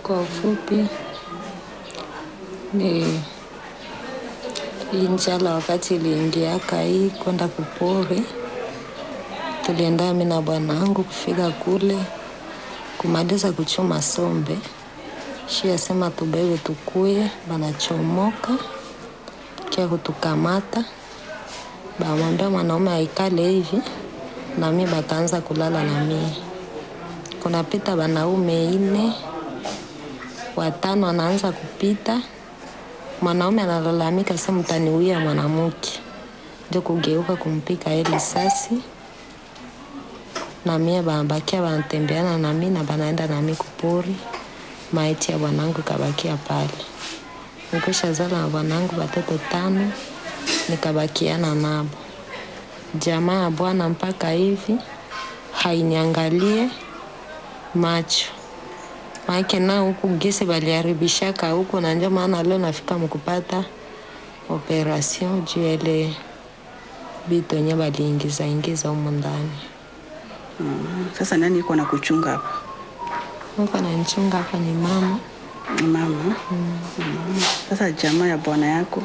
Kwa ufupi ni njala wakati iliingiaka hii kwenda kupori. Tulienda mimi na bwanangu kufika kule kumaliza kuchuma sombe. Shia sema tubebe tukuye, banachomoka kia kutukamata. Bamwambia mwanaume aikale hivi na mimi bakaanza kulala na mimi. Kunapita wanaume 4, watano wanaanza kupita. Mwanaume analalamika sema mtaniuia mwanamke. Ndio kugeuka kumpika ile risasi. Na mimi babakia wanatembeana na mimi na banaenda na mimi kupori. Maiti ya bwanangu kabakia pale. Nikisha zala na bwanangu watoto 5, nikabakiana nabo. Jamaa ya bwana mpaka hivi hainiangalie macho. Maana na huku gesi baliharibishaka huko na ndio maana leo nafika mkupata operation juu ile vitu yenye baliingiza huko ndani. Sasa nani yuko na kuchunga hapa? Yuko na nichunga hapa ni mama. Mama? Sasa jamaa ya bwana yako?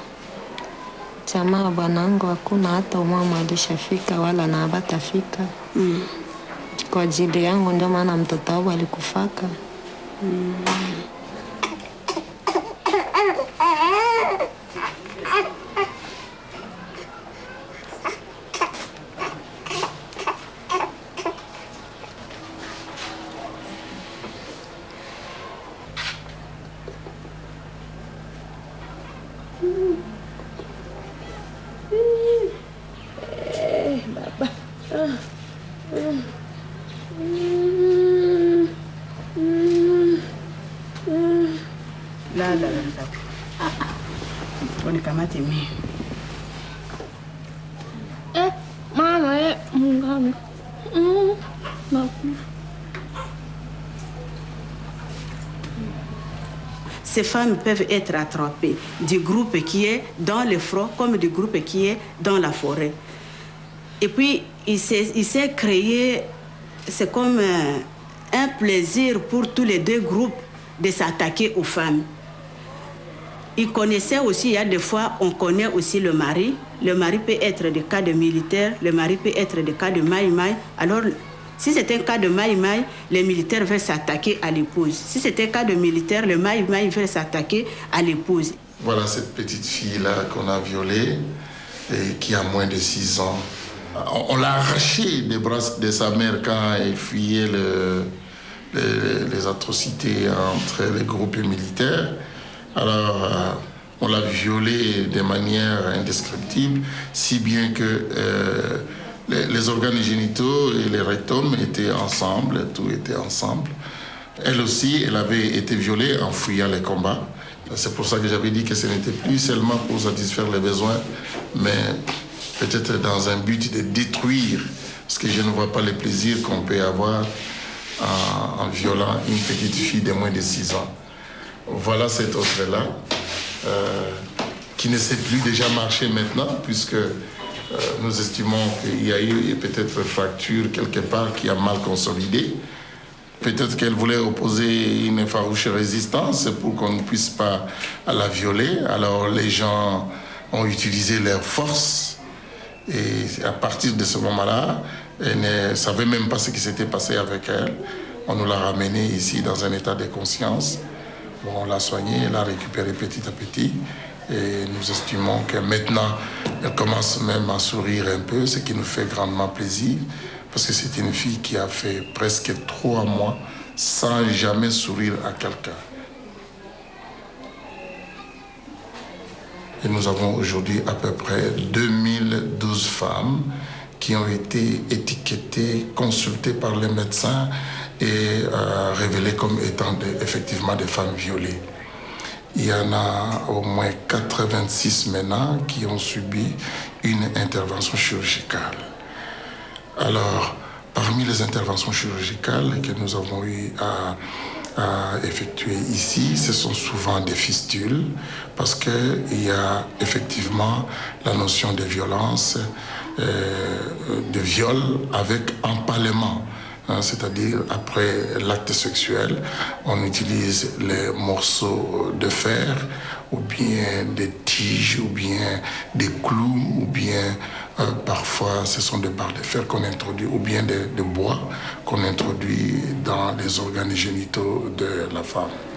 Jamaa ya bwanangu hakuna hata mama alishafika wala na abatafika. Kwa ajili yangu ndio maana mtoto wangu alikufaka. Unikamate mimi. Mama, Mungu. Ces femmes peuvent être attrapées du groupe qui est dans le front comme du groupe qui est dans la forêt. Et puis, il s'est créé, c'est comme un plaisir pour tous les 2 groupes de s'attaquer aux femmes. Il connaissait aussi, il y a des fois, on connaît aussi le mari. Le mari peut être des cas de militaires, le mari peut être des cas de maïmaï. Alors, si c'est un cas de maïmaï, les militaires veulent s'attaquer à l'épouse. Si c'est un cas de militaire, le maïmaï veut s'attaquer à l'épouse. Voilà cette petite fille-là qu'on a violée et qui a moins de 6 ans. On l'a arrachée des bras de sa mère quand elle fuyait les atrocités entre les groupes militaires. Alors, on l'a violée de manière indescriptible, si bien que les organes génitaux et les rectums étaient ensemble, tout était ensemble. Elle aussi, elle avait été violée en fuyant les combats. C'est pour ça que j'avais dit que ce n'était plus seulement pour satisfaire les besoins, mais peut-être dans un but de détruire, parce que je ne vois pas le plaisir qu'on peut avoir en violant une petite fille de moins de 6 ans. Voilà cet autre-là, qui ne sait plus déjà marcher maintenant, puisque nous estimons qu'il y a eu peut-être fracture quelque part qui a mal consolidé. Peut-être qu'elle voulait opposer une farouche résistance pour qu'on ne puisse pas la violer. Alors les gens ont utilisé leur force. Et à partir de ce moment-là, elle ne savait même pas ce qui s'était passé avec elle. On nous l'a ramenée ici dans un état de conscience. Bon, on l'a soignée, elle l'a récupérée petit à petit. Et nous estimons que maintenant, elle commence même à sourire un peu, ce qui nous fait grandement plaisir. Parce que c'est une fille qui a fait presque 3 mois sans jamais sourire à quelqu'un. Et nous avons aujourd'hui à peu près 2012 femmes qui ont été étiquetées, consultées par les médecins et révélées comme étant effectivement des femmes violées. Il y en a au moins 86 maintenant qui ont subi une intervention chirurgicale. Alors, parmi les interventions chirurgicales que nous avons eu à effectuer ici, ce sont souvent des fistules, parce qu'il y a effectivement la notion de violence, de viol avec empalement. c'est-à-dire après l'acte sexuel, on utilise les morceaux de fer ou bien des tiges ou bien des clous ou bien parfois ce sont des barres de fer qu'on introduit ou bien de bois qu'on introduit dans les organes génitaux de la femme.